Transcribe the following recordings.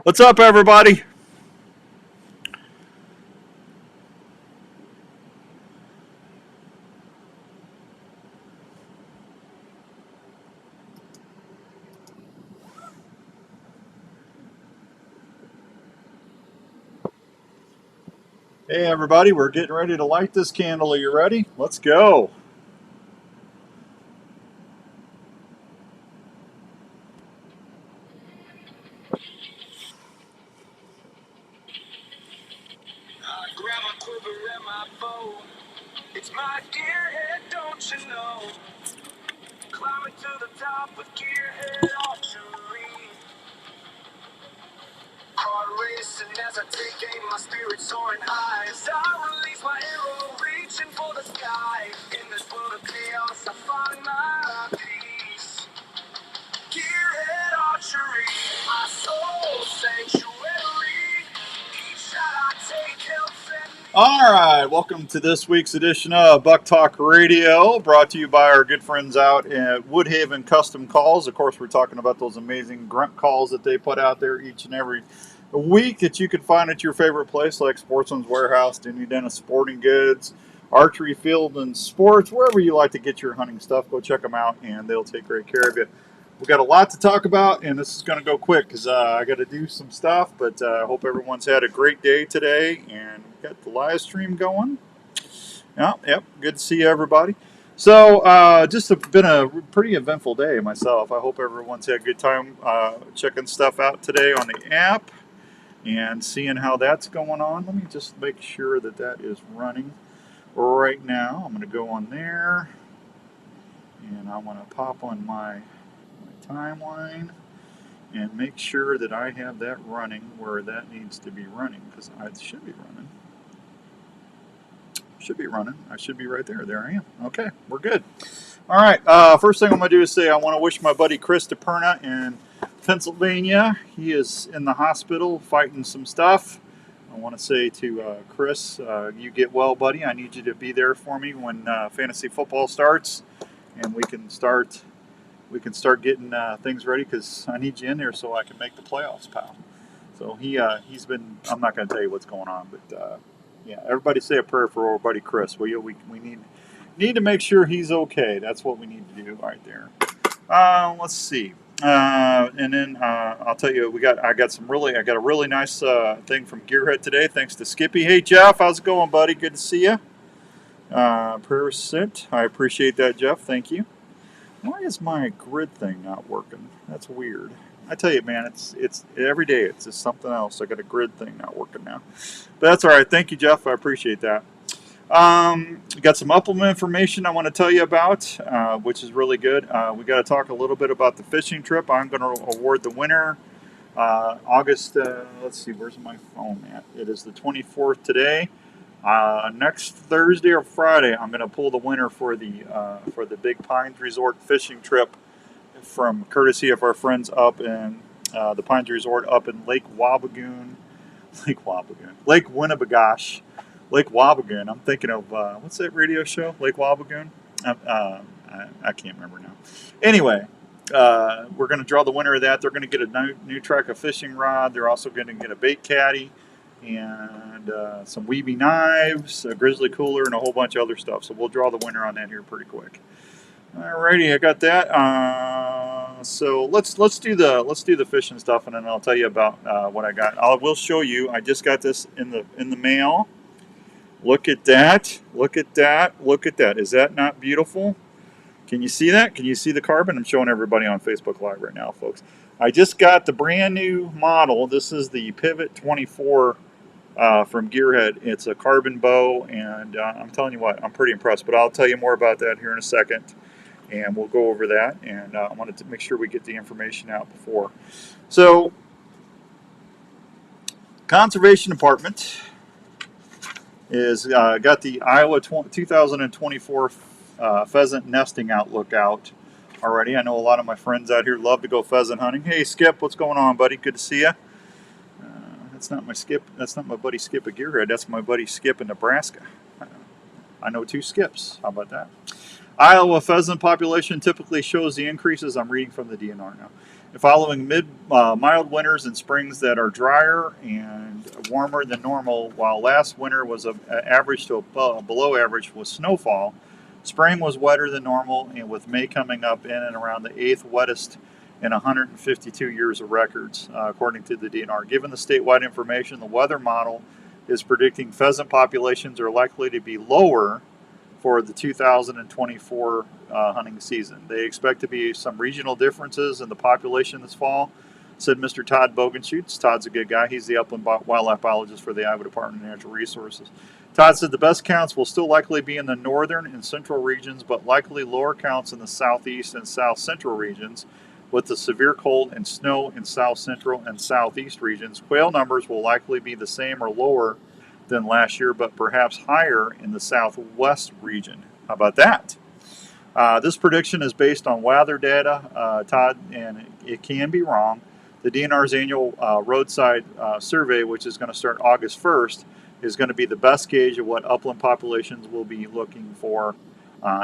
What's up, everybody? Hey, everybody, we're getting ready to light this candle. Are you ready? Let's go. Grab my quiver and my bow. It's my gearhead, don't you know? Climbing to the top with Gearhead Archery. Heart racing as I take aim, my spirit soaring high. As I release my arrow, reaching for the sky. In this world of chaos, I find my peace. Gearhead Archery, my soul sanctuary. Each shot I take helps and all right, welcome to this week's edition of Buk Talk Radio, brought to you by our good friends out at Woodhaven Custom Calls. Of course, we're talking about those amazing grunt calls that they put out there each and every week that you can find at your favorite place, like Sportsman's Warehouse, Denny Dennis Sporting Goods, Archery Field and Sports, wherever you like to get your hunting stuff. Go check them out, and they'll take great care of you. We've got a lot to talk about, and this is going to go quick because I got to do some stuff, but I hope everyone's had a great day today, and we've got the live stream going. Yep, good to see everybody. So just been a pretty eventful day myself. I hope everyone's had a good time checking stuff out today on the app and seeing how that's going on. Let me just make sure that that is running right now. I'm going to go on there, and I want to pop on my timeline and make sure that I have that running where that needs to be running, because it should be running. I should be right there. There I am. Okay, we're good. All right, first thing I'm going to do is say I want to wish my buddy Chris DePerna in Pennsylvania. He is in the hospital fighting some stuff. I want to say to Chris, you get well, buddy. I need you to be there for me when fantasy football starts, and we can start getting things ready, because I need you in there so I can make the playoffs, pal. So he's been. I'm not going to tell you what's going on, but yeah, everybody say a prayer for our buddy Chris, will you? We need to make sure he's okay. That's what we need to do right there. Let's see. And then I'll tell you, I got a really nice thing from Gearhead today, thanks to Skippy. Hey Jeff, how's it going, buddy? Good to see you. Prayers sent. I appreciate that, Jeff. Thank you. Why is my grid thing not working? That's weird. I tell you, man, it's every day it's just something else. I got a grid thing not working now. But that's all right. Thank you, Jeff. I appreciate that. Got some Upland information I want to tell you about, which is really good. We got to talk a little bit about the fishing trip. I'm going to award the winner August, let's see, where's my phone at? It is the 24th today. Next Thursday or Friday, I'm going to pull the winner for the Big Pines Resort fishing trip, from courtesy of our friends up in the Pines Resort up in Lake Wabagoon, Lake Winnebagosh, Lake Wabagoon. I'm thinking of what's that radio show? Lake Wabagoon. I can't remember now. Anyway. We're going to draw the winner of that. They're going to get a new track of fishing rod. They're also going to get a bait caddy and some Wiebe knives, a grizzly cooler, and a whole bunch of other stuff. So we'll draw the winner on that here pretty quick. Alrighty, I got that. So let's do the fishing stuff, and then I'll tell you about what I got. I will show you. I just got this in the mail. Look at that! Look at that! Look at that! Is that not beautiful? Can you see that? Can you see the carbon? I'm showing everybody on Facebook Live right now, folks. I just got the brand new model. This is the Pivot 24 from Gearhead. It's a carbon bow, and I'm telling you what, I'm pretty impressed. But I'll tell you more about that here in a second, and we'll go over that. And I wanted to make sure we get the information out before. So, Conservation Department is got the Iowa 2024 pheasant nesting outlook out already. I know a lot of my friends out here love to go pheasant hunting. Hey Skip, what's going on, buddy? Good to see you. That's not my Skip. That's not my buddy Skip at Gearhead. That's my buddy Skip in Nebraska. I know two Skips. How about that? Iowa pheasant population typically shows the increases. I'm reading from the DNR now. Following mild winters and springs that are drier and warmer than normal, while last winter was average to below average with snowfall, spring was wetter than normal, and with May coming up in and around the 8th wettest in 152 years of records, according to the DNR. Given the statewide information, the weather model is predicting pheasant populations are likely to be lower for the 2024 hunting season. They expect to be some regional differences in the population this fall, said Mr. Todd Bogenschutz. Todd's a good guy. He's the Upland wildlife biologist for the Iowa Department of Natural Resources. Todd said the best counts will still likely be in the northern and central regions, but likely lower counts in the southeast and south central regions. With the severe cold and snow in south central and southeast regions, quail numbers will likely be the same or lower than last year, but perhaps higher in the southwest region. How about that? This prediction is based on weather data, Todd, and it can be wrong. The DNR's annual roadside survey, which is going to start August 1st, is going to be the best gauge of what upland populations will be looking for.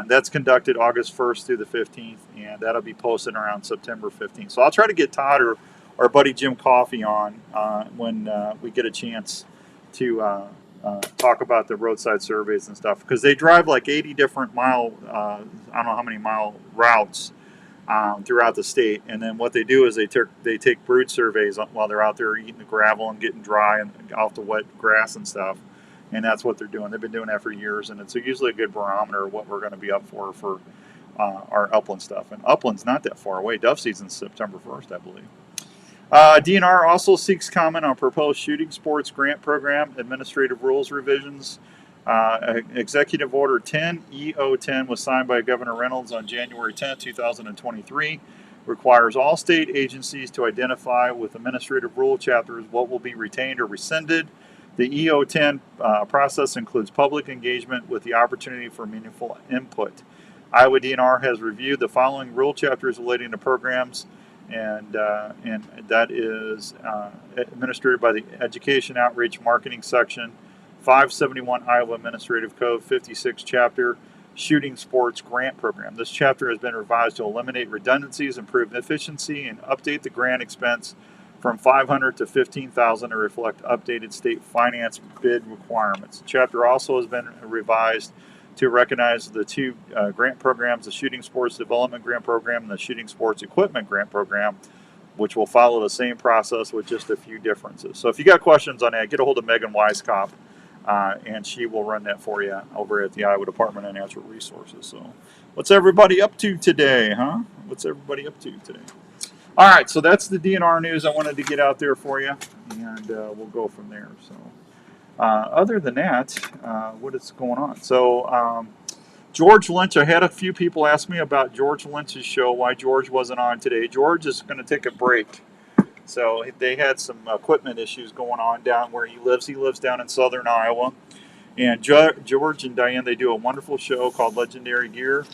That's conducted August 1st through the 15th, and that'll be posted around September 15th. So I'll try to get Todd or our buddy Jim Coffey on when we get a chance to talk about the roadside surveys and stuff, because they drive like 80 different mile, I don't know how many mile routes throughout the state, and then what they do is they take brood surveys while they're out there eating the gravel and getting dry and off the wet grass and stuff, and that's what they're doing. They've been doing that for years, and it's usually a good barometer of what we're going to be up for our upland stuff. And upland's not that far away. Dove season's September 1st, I believe. DNR also seeks comment on proposed shooting sports grant program administrative rules revisions. Executive Order 10, EO10, was signed by Governor Reynolds on January 10, 2023. Requires all state agencies to identify with administrative rule chapters what will be retained or rescinded. The EO10 process includes public engagement with the opportunity for meaningful input. Iowa DNR has reviewed the following rule chapters relating to programs, and that is administered by the Education Outreach Marketing Section, 571 Iowa Administrative Code, 56 Chapter, Shooting Sports Grant Program. This chapter has been revised to eliminate redundancies, improve efficiency, and update the grant expense from $500 to $15,000 to reflect updated state finance bid requirements. The chapter also has been revised to recognize the two grant programs, the Shooting Sports Development Grant Program and the Shooting Sports Equipment Grant Program, which will follow the same process with just a few differences. So if you got questions on that, get a hold of Megan Weiskopf, and she will run that for you over at the Iowa Department of Natural Resources. So what's everybody up to today, huh? What's everybody up to today? All right, so that's the DNR news I wanted to get out there for you, and we'll go from there. So other than that, what is going on? So George Lynch, I had a few people ask me about George Lynch's show, why George wasn't on today. George is going to take a break. So they had some equipment issues going on down where he lives. He lives down in southern Iowa. And George and Diane, they do a wonderful show called Legendary Gear.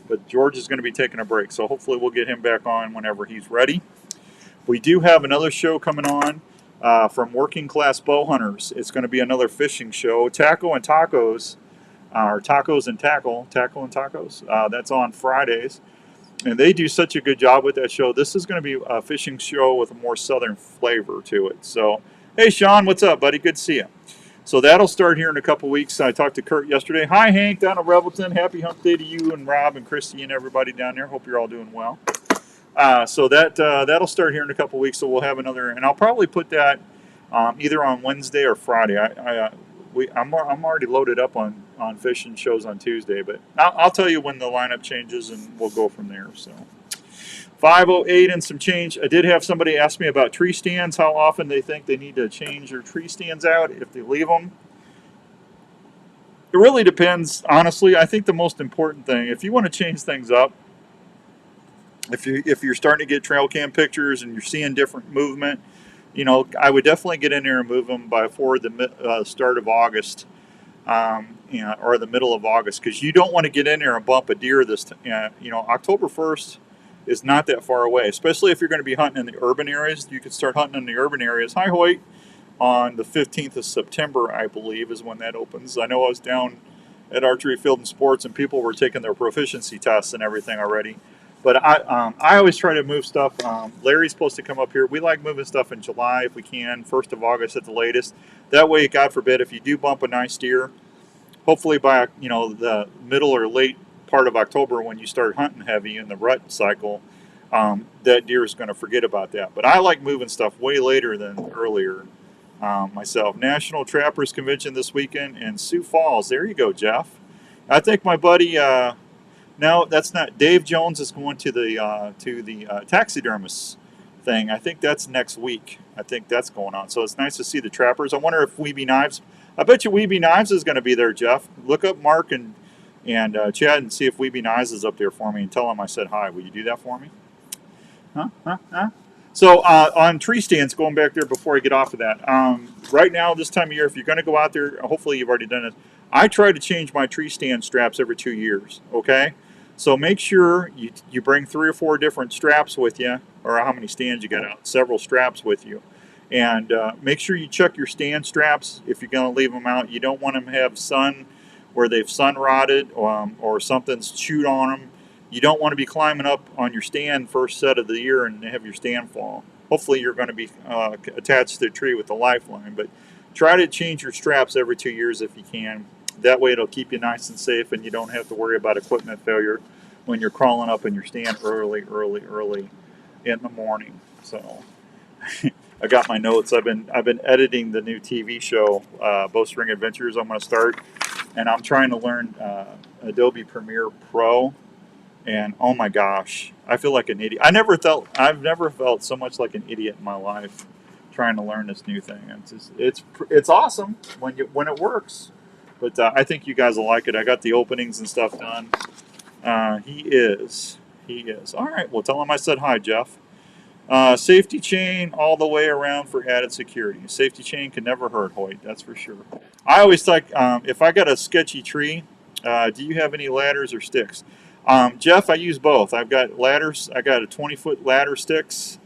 But George is going to be taking a break. So hopefully we'll get him back on whenever he's ready. We do have another show coming on from Working Class Bow Hunters. It's going to be another fishing show. Taco and Tacos, or Tacos and Tackle, Tackle and Tacos. That's on Fridays. And they do such a good job with that show. This is going to be a fishing show with a more southern flavor to it. So, hey, Sean, what's up, buddy? Good to see you. So that'll start here in a couple weeks. I talked to Kurt yesterday. Hi, Hank, down at Revelton. Happy hump day to you and Rob and Christy and everybody down there. Hope you're all doing well. So that'll start here in a couple weeks. So we'll have another, and I'll probably put that either on Wednesday or Friday. I'm already loaded up on fishing shows on Tuesday, but I'll tell you when the lineup changes, and we'll go from there. So 5:08 and some change. I did have somebody ask me about tree stands, how often they think they need to change their tree stands out if they leave them. It really depends, honestly. I think the most important thing, if you want to change things up, if you're starting to get trail cam pictures and you're seeing different movement, I would definitely get in there and move them before the start of August, or the middle of August, because you don't want to get in there and bump a deer October 1st is not that far away, especially if you're going to be hunting in the urban areas. You can start hunting in the urban areas. Hi, Hoyt. On the 15th of September, I believe, is when that opens. I know I was down at Archery Field and Sports, and people were taking their proficiency tests and everything already. But I always try to move stuff. Larry's supposed to come up here. We like moving stuff in July if we can, 1st of August at the latest. That way, God forbid, if you do bump a nice deer, hopefully by the middle or late part of October when you start hunting heavy in the rut cycle, that deer is going to forget about that. But I like moving stuff way later than earlier myself. National Trappers Convention this weekend in Sioux Falls. There you go, Jeff. I think my buddy... no, that's not. Dave Jones is going to the taxidermist thing. I think that's next week. I think that's going on. So it's nice to see the trappers. I wonder if Wiebe Knives. I bet you Wiebe Knives is going to be there, Jeff. Look up Mark and Chad and see if Wiebe Knives is up there for me and tell him I said hi. Will you do that for me? Huh? So on tree stands, going back there before I get off of that. Right now, this time of year, if you're going to go out there, hopefully you've already done it. I try to change my tree stand straps every 2 years. Okay. So make sure you bring 3 or 4 different straps with you, or how many stands you got out, several straps with you. And make sure you check your stand straps if you're going to leave them out. You don't want them to have sun, where they've sun rotted or something's chewed on them. You don't want to be climbing up on your stand first set of the year and have your stand fall. Hopefully you're going to be attached to the tree with a lifeline, but try to change your straps every 2 years if you can. That way it'll keep you nice and safe, and you don't have to worry about equipment failure when you're crawling up in your stand early in the morning. So I got my notes. I've been editing the new TV show, Bowstring Adventures. I'm going to start, and I'm trying to learn Adobe Premiere Pro. And oh my gosh, I feel like an idiot. I've never felt so much like an idiot in my life trying to learn this new thing. It's awesome when it works. But I think you guys will like it. I got the openings and stuff done. He is. All right. Well, tell him I said hi, Jeff. Safety chain all the way around for added security. Safety chain can never hurt, Hoyt. That's for sure. I always like, if I got a sketchy tree, do you have any ladders or sticks? Jeff, I use both. I've got ladders. I got a 20-foot ladder sticks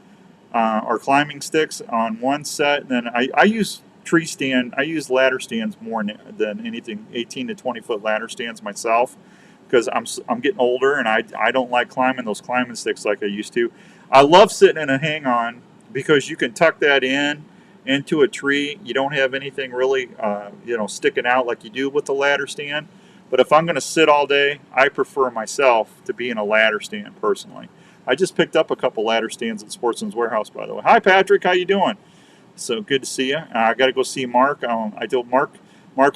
or climbing sticks on one set. And then I use I use ladder stands more than anything, 18 to 20-foot ladder stands myself, because I'm getting older and I don't like climbing those climbing sticks like I used to. I love sitting in a hang-on because you can tuck that into a tree. You don't have anything really sticking out like you do with the ladder stand. But if I'm going to sit all day, I prefer myself to be in a ladder stand personally. I just picked up a couple ladder stands at Sportsman's Warehouse, by the way. Hi, Patrick. How you doing? So good to see you. I got to go see Mark. I told Mark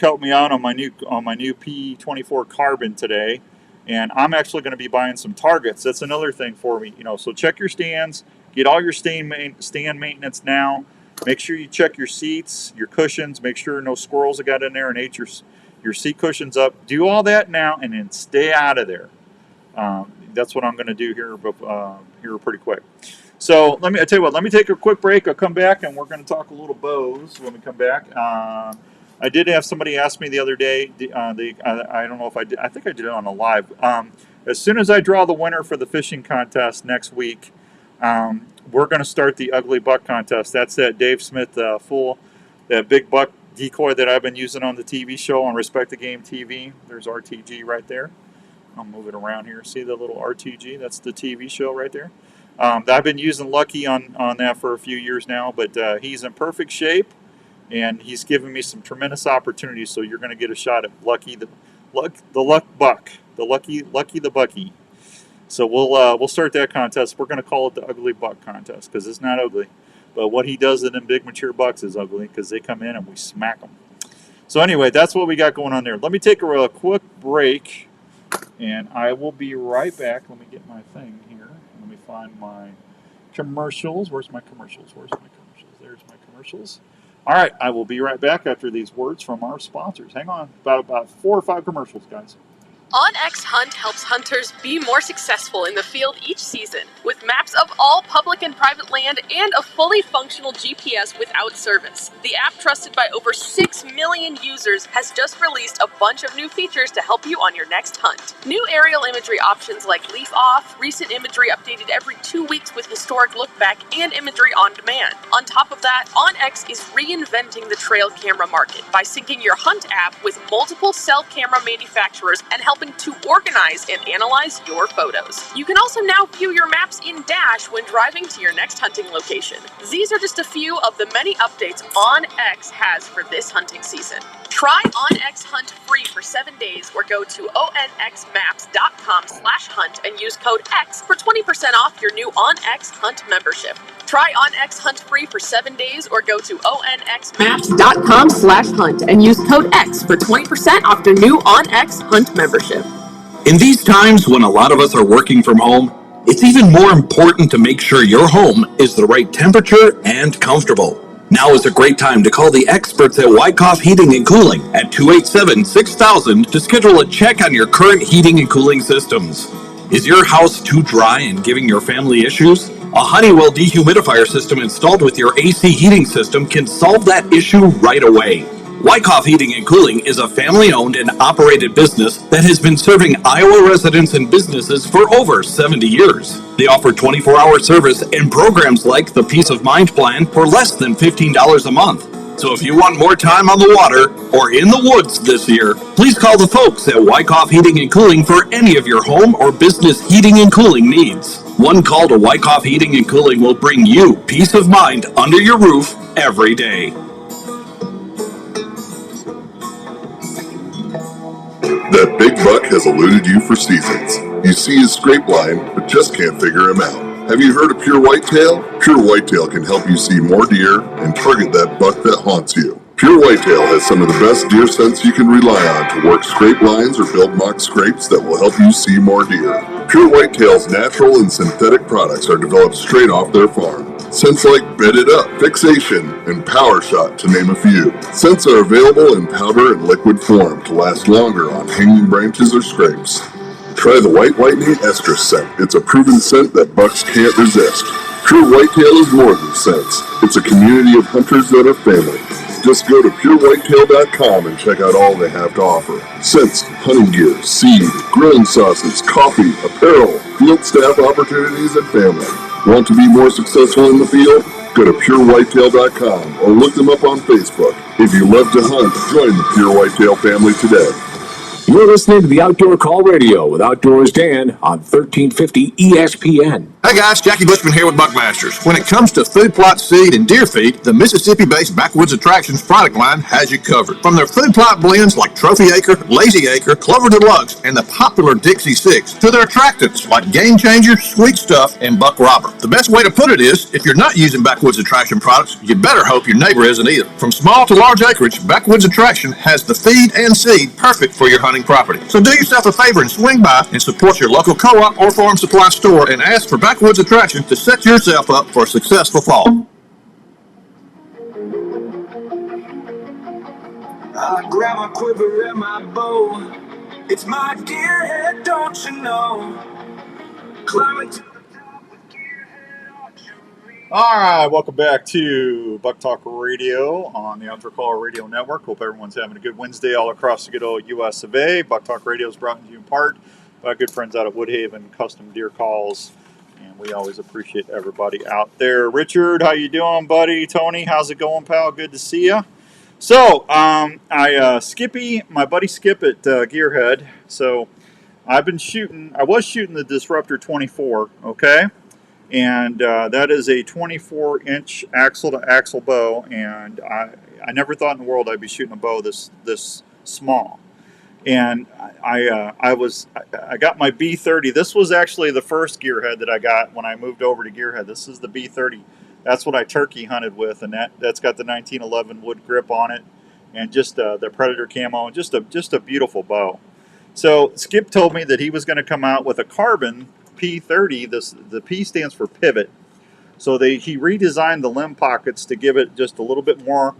helped me out on my new P24 Carbon today, and I'm actually going to be buying some targets. That's another thing for me. So check your stands, get all your stand maintenance now. Make sure you check your seats, your cushions. Make sure no squirrels have got in there and ate your seat cushions up. Do all that now, and then stay out of there. That's what I'm going to do here pretty quick. So I tell you what, let me take a quick break. I'll come back and we're going to talk a little bows when we come back. I did have somebody ask me the other day, I don't know if I did, I think I did it on a live. As soon as I draw the winner for the fishing contest next week, we're going to start the Ugly Buck contest. That's that Dave Smith that big buck decoy that I've been using on the TV show on Respect the Game TV. There's RTG right there. I'll move it around here. See the little RTG? That's the TV show right there. I've been using Lucky on that for a few years now, but he's in perfect shape, and he's given me some tremendous opportunities. So you're going to get a shot at Lucky the Luck Buck, the Lucky the Bucky. So we'll start that contest. We're going to call it the Ugly Buck contest because it's not ugly, but what he does to them big mature bucks is ugly because they come in and we smack them. So anyway, that's what we got going on there. Let me take a quick break, and I will be right back. Let me get my thing here. Let me find my commercials. Where's my commercials? There's my commercials. All right, I will be right back after these words from our sponsors. Hang on, about 4 or 5 commercials, guys. OnX Hunt helps hunters be more successful in the field each season, with maps of all public and private land and a fully functional GPS without service. The app, trusted by over 6 million users, has just released a bunch of new features to help you on your next hunt. New aerial imagery options like leaf off, recent imagery updated every 2 weeks with historic look back, and imagery on demand. On top of that, OnX is reinventing the trail camera market by syncing your Hunt app with multiple cell camera manufacturers and helping to organize and analyze your photos. You can also now view your maps in Dash when driving to your next hunting location. These are just a few of the many updates OnX has for this hunting season. Try OnX Hunt free for 7 days or go to onxmaps.com/hunt and use code X for 20% off your new OnX Hunt membership. Try OnX Hunt free for 7 days or go to onxmaps.com/hunt and use code X for 20% off your new OnX Hunt membership. In these times when a lot of us are working from home, it's even more important to make sure your home is the right temperature and comfortable. Now is a great time to call the experts at Wyckoff Heating and Cooling at 287-6000 to schedule a check on your current heating and cooling systems. Is your house too dry and giving your family issues? A Honeywell dehumidifier system installed with your AC heating system can solve that issue right away. Wyckoff Heating and Cooling is a family-owned and operated business that has been serving Iowa residents and businesses for over 70 years. They offer 24-hour service and programs like the Peace of Mind Plan for less than $15 a month. So if you want more time on the water or in the woods this year, please call the folks at Wyckoff Heating and Cooling for any of your home or business heating and cooling needs. One call to Wyckoff Heating and Cooling will bring you peace of mind under your roof every day. That big buck has eluded you for seasons. You see his scrape line, but just can't figure him out. Have you heard of Pure Whitetail? Pure Whitetail can help you see more deer and target that buck that haunts you. Pure Whitetail has some of the best deer scents you can rely on to work scrape lines or build mock scrapes that will help you see more deer. Pure Whitetail's natural and synthetic products are developed straight off their farm. Scents like Bed It Up, Fixation, and Power Shot, to name a few. Scents are available in powder and liquid form to last longer on hanging branches or scrapes. Try the White Whitening Estrus scent. It's a proven scent that bucks can't resist. Pure Whitetail is more than scents. It's a community of hunters that are family. Just go to purewhitetail.com and check out all they have to offer. Scents, hunting gear, seed, grilling sauces, coffee, apparel, field staff opportunities, and family. Want to be more successful in the field? Go to purewhitetail.com or look them up on Facebook. If you love to hunt, join the Pure Whitetail family today. You're listening to the Outdoor Call Radio with Outdoors Dan on 1350 ESPN. Hey guys, Jackie Bushman here with Buckmasters. When it comes to food plot seed and deer feed, the Mississippi-based Backwoods Attractions product line has you covered. From their food plot blends like Trophy Acre, Lazy Acre, Clover Deluxe, and the popular Dixie 6, to their attractants like Game Changer, Sweet Stuff, and Buck Robber. The best way to put it is, if you're not using Backwoods Attraction products, you better hope your neighbor isn't either. From small to large acreage, Backwoods Attraction has the feed and seed perfect for your hunting property. So do yourself a favor and swing by and support your local co-op or farm supply store and ask for Backwoods Attraction to set yourself up for a successful fall. I grab my quiver and my bow. It's my Gearhead, don't you know? Climbing to the top with Gearhead Archery. All right, welcome back to Buk Talk Radio on the Outdoor Call Radio Network. Hope everyone's having a good Wednesday all across the good old U.S. of A. Buk Talk Radio is brought to you in part by good friends out at Woodhaven Custom Deer Calls, and we always appreciate everybody out there. Richard, how you doing, buddy? Tony, how's it going, pal? Good to see you. So, Skippy, my buddy Skip at Gearhead. So, I was shooting the Disruptor 24, okay? And that is a 24-inch axle-to-axle bow, and I never thought in the world I'd be shooting a bow this small. And I got my B30. This was actually the first Gearhead that I got when I moved over to Gearhead. This is the B30. That's what I turkey hunted with, and that's got the 1911 wood grip on it, and just the Predator camo, and just a beautiful bow. So Skip told me that he was going to come out with a carbon P30. The P stands for pivot. So he redesigned the limb pockets to give it just a little bit more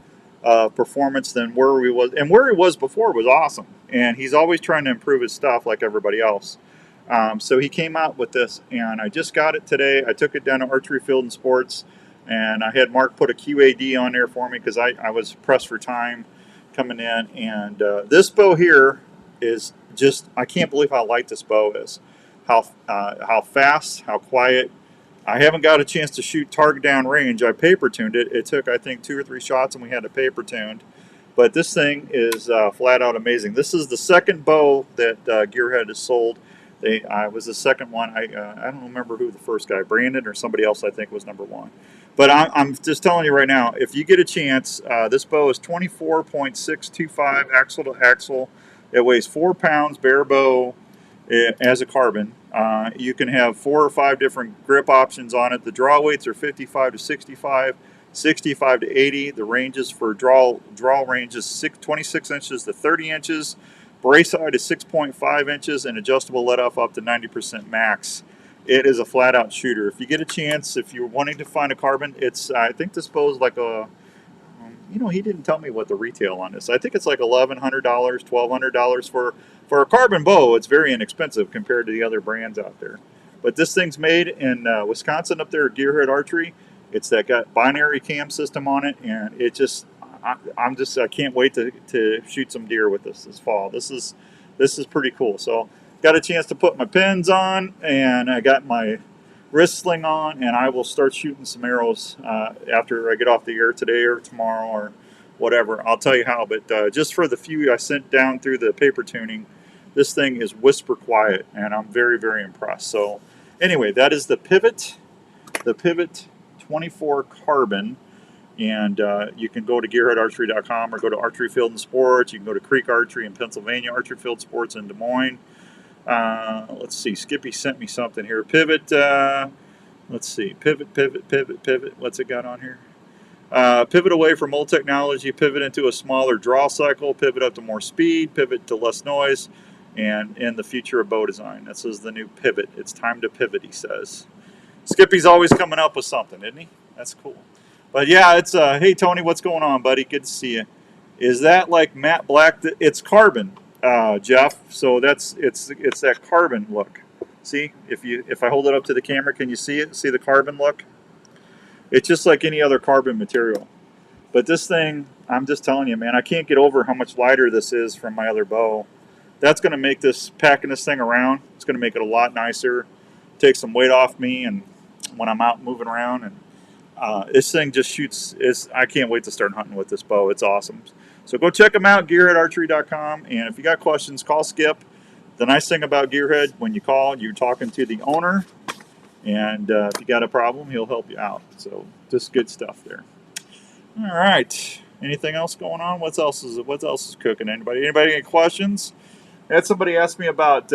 performance than where he was. And where he was before was awesome. and he's always trying to improve his stuff like everybody else. So he came out with this, and I just got it today. I took it down to Archery Field and Sports, and I had Mark put a QAD on there for me because I was pressed for time coming in. And this bow here is just, I can't believe how light this bow is. How fast, how quiet. I haven't got a chance to shoot target down range. I paper tuned it. It took, I think, 2 or 3 shots, and we had it paper tuned. But this thing is flat out amazing. This is the second bow that Gearhead has sold. I was the second one. I don't remember who the first guy, Brandon or somebody else, I think was number 1. But I'm just telling you right now, if you get a chance, this bow is 24.625 axle to axle. It weighs 4 pounds, bare bow, as a carbon. You can have 4 or 5 different grip options on it. The draw weights are 55 to 65, 65 to 80. The ranges for draw range is 26 inches to 30 inches. Brace height is 6.5 inches and adjustable let off up to 90% max. It is a flat out shooter. If you get a chance, if you're wanting to find a carbon, I think this bow is like a, he didn't tell me what the retail on this. I think it's like $1,100, $1,200 for a carbon bow. It's very inexpensive compared to the other brands out there. But this thing's made in Wisconsin up there at Gearhead Archery. It's that got binary cam system on it, and it just, I can't wait to shoot some deer with this fall. This is pretty cool. So got a chance to put my pins on, and I got my wrist sling on, and I will start shooting some arrows after I get off the air today or tomorrow or whatever. I'll tell you how, but just for the few I sent down through the paper tuning, this thing is whisper quiet, and I'm very, very impressed. So anyway, that is the Pivot 24 Carbon. And you can go to gearheadarchery.com or go to Archery Field and Sports. You can go to Creek Archery in Pennsylvania, Archery Field Sports in Des Moines. Let's see, Skippy sent me something here. Pivot, let's see, pivot. What's it got on here? Pivot away from old technology, pivot into a smaller draw cycle, pivot up to more speed, pivot to less noise, and in the future of bow design. This is the new Pivot. It's time to pivot, he says. Skippy's always coming up with something, isn't he? That's cool. But yeah, it's hey Tony, what's going on, buddy? Good to see you. Is that like matte black? It's carbon, Jeff. So it's that carbon look. See, if I hold it up to the camera, can you see it? See the carbon look? It's just like any other carbon material. But this thing, I'm just telling you, man, I can't get over how much lighter this is from my other bow. That's going to make this, packing this thing around, it's going to make it a lot nicer. Take some weight off me, and when I'm out moving around, and this thing just shoots. I can't wait to start hunting with this bow. It's awesome. So go check them out, gearheadarchery.com. And if you got questions, call Skip. The nice thing about Gearhead, when you call, you're talking to the owner. And if you got a problem, he'll help you out. So just good stuff there. All right. Anything else going on? What else is cooking? Anybody any questions? I had somebody ask me about,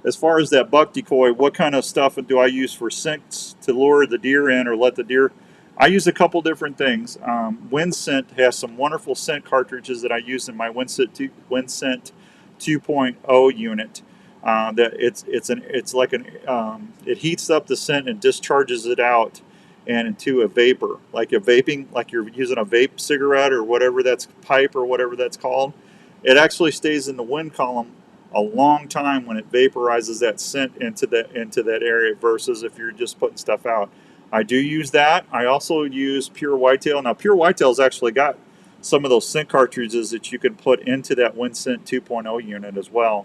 as far as that buck decoy, what kind of stuff do I use for scents to lure the deer in or let the deer? I use a couple different things. WinScent has some wonderful scent cartridges that I use in my WinScent 2.0 unit. That it heats up the scent and discharges it out and into a vapor, like you're using a vape cigarette or whatever that's pipe or whatever that's called. It actually stays in the wind column a long time when it vaporizes that scent into that area versus if you're just putting stuff out. I do use that. I also use Pure Whitetail. Now, Pure Whitetail's actually got some of those scent cartridges that you can put into that WinScent 2.0 unit as well.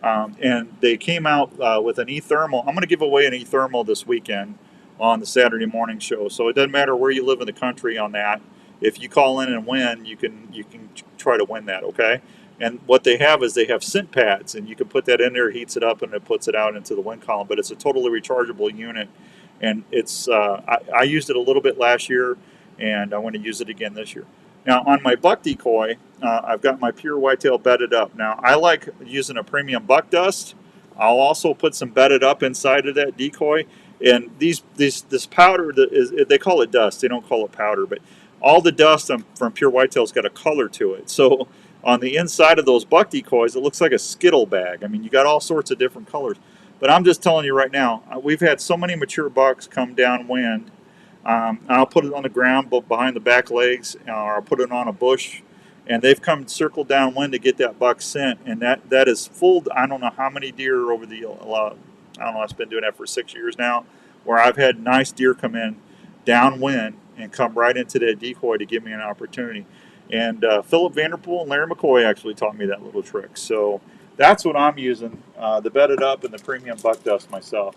And they came out with an e-thermal. I'm going to give away an e-thermal this weekend on the Saturday morning show. So it doesn't matter where you live in the country on that. If you call in and win, you can try to win that, okay? And what they have is they have scent pads, and you can put that in there, heats it up, and it puts it out into the wind column. But it's a totally rechargeable unit, and it's I used it a little bit last year, and I want to use it again this year. Now, on my buck decoy, I've got my Pure Whitetail bedded up. Now, I like using a premium buck dust. I'll also put some bedded up inside of that decoy. And this powder, they call it dust. They don't call it powder. But all the dust from Pure Whitetail's got a color to it. So on the inside of those buck decoys, it looks like a Skittle bag. I mean, you got all sorts of different colors. But I'm just telling you right now, we've had so many mature bucks come downwind. I'll put it on the ground behind the back legs, or I'll put it on a bush, and they've come circled downwind to get that buck scent, and that is full. I don't know how many deer over the I don't know. I've been doing that for 6 years now, where I've had nice deer come in downwind and come right into that decoy to give me an opportunity. And Philip Vanderpool and Larry McCoy actually taught me that little trick. So that's what I'm using, the bedded up and the premium buck dust myself.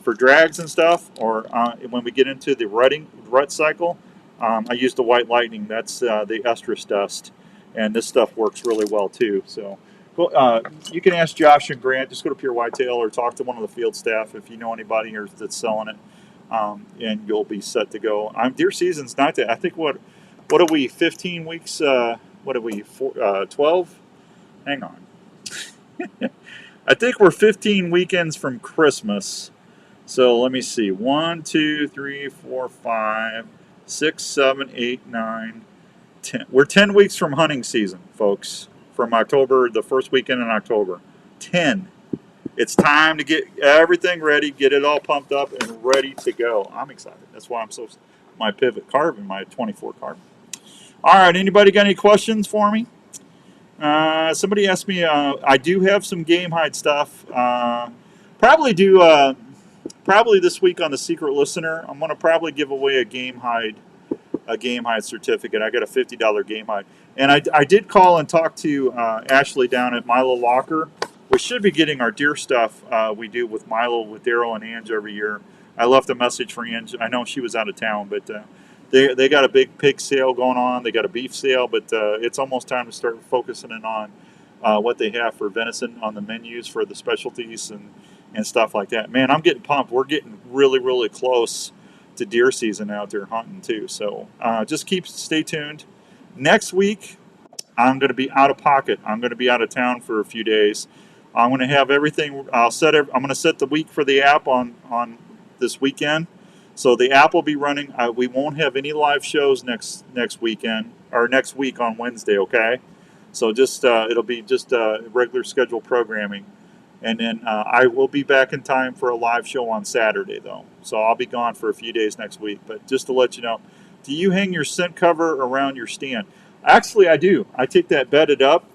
For drags and stuff, or when we get into the rut cycle, I use the White Lightning. That's the estrus dust, and this stuff works really well too. So you can ask Josh and Grant. Just go to Pure Whitetail or talk to one of the field staff if you know anybody here that's selling it, and you'll be set to go. Deer season's not that. I think what are we? 15 weeks? What are we? 12? Hang on. I think we're 15 weekends from Christmas. So let me see. 1, 2, 3, 4, 5, 6, 7, 8, 9, 10. We're 10 weeks from hunting season, folks. From October, the first weekend in October. 10. It's time to get everything ready, get it all pumped up and ready to go. I'm excited. That's why I'm my pivot carbon, my 24 carbon. All right, anybody got any questions for me? Somebody asked me, I do have some game hide stuff. Probably this week on the Secret Listener, I'm going to probably give away a game hide certificate. I got a $50 game hide. And I did call and talk to Ashley down at Milo Locker. We should be getting our deer stuff we do with Milo, with Daryl and Ange every year. I left a message for Ange. I know she was out of town, but they got a big pig sale going on. They got a beef sale, but it's almost time to start focusing in on what they have for venison on the menus for the specialties and stuff like that. Man, I'm getting pumped. We're getting really, really close to deer season out there hunting too. So just stay tuned. Next week, I'm going to be out of pocket. I'm going to be out of town for a few days. I'm going to have everything. I'm going to set the week for the app on this weekend. So the app will be running. We won't have any live shows next weekend or next week on Wednesday. Okay, so just it'll be just regular scheduled programming, and then I will be back in time for a live show on Saturday though. So I'll be gone for a few days next week. But just to let you know, do you hang your scent cover around your stand? Actually, I do. I take that bedded up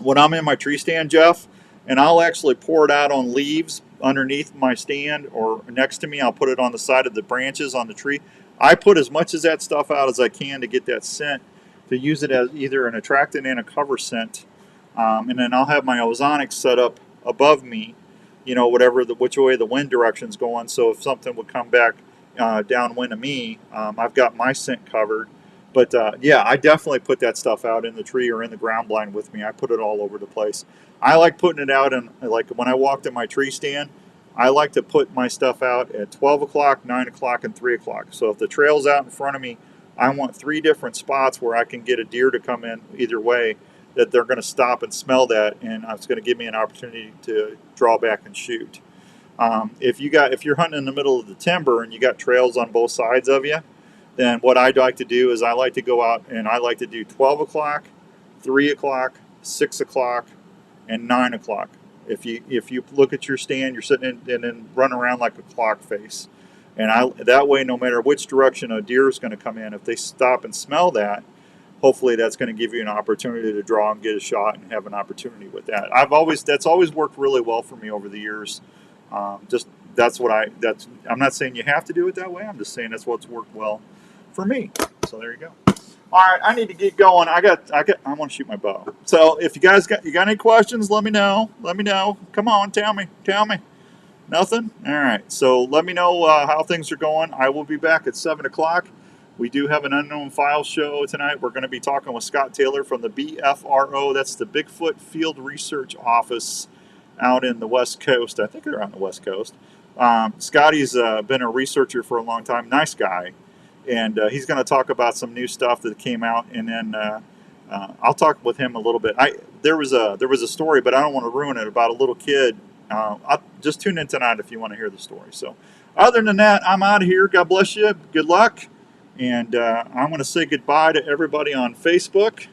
when I'm in my tree stand, Jeff, and I'll actually pour it out on leaves underneath my stand or next to me. I'll put it on the side of the branches on the tree. I put as much of that stuff out as I can to get that scent, to use it as either an attractant and a cover scent. And then I'll have my ozonics set up above me, which way the wind direction's going. So if something would come back downwind of me, I've got my scent covered. But yeah, I definitely put that stuff out in the tree or in the ground blind with me. I put it all over the place. I like putting it out, and like when I walked in my tree stand, I like to put my stuff out at 12 o'clock, 9 o'clock, and 3 o'clock. So if the trail's out in front of me, I want 3 different spots where I can get a deer to come in either way, that they're going to stop and smell that, and it's going to give me an opportunity to draw back and shoot. If you're hunting in the middle of the timber and you got trails on both sides of you, then what I'd like to do is I like to go out and I like to do 12 o'clock, 3 o'clock, 6 o'clock, and 9 o'clock. If you look at your stand, you're sitting in and then run around like a clock face. And that way, no matter which direction a deer is going to come in, if they stop and smell that, hopefully that's going to give you an opportunity to draw and get a shot and have an opportunity with that. That's always worked really well for me over the years. I'm not saying you have to do it that way. I'm just saying that's what's worked well for me. So there you go. All right, I need to get going. I want to shoot my bow. So if you guys got any questions, let me know. Come on, tell me. Nothing? All right. So let me know how things are going. I will be back at 7 o'clock. We do have an Unknown Files show tonight. We're going to be talking with Scott Taylor from the BFRO. That's the Bigfoot Field Research Office out in the West Coast. I think they're out in the West Coast. Scotty's been a researcher for a long time. Nice guy. And he's going to talk about some new stuff that came out, and then I'll talk with him a little bit. There was a story, but I don't want to ruin it, about a little kid. I'll just tune in tonight if you want to hear the story. So other than that, I'm out of here. God bless you. Good luck. And I'm going to say goodbye to everybody on Facebook,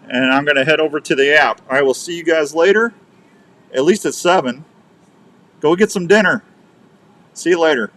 and I'm going to head over to the app. I will see you guys later, at least at 7. Go get some dinner. See you later.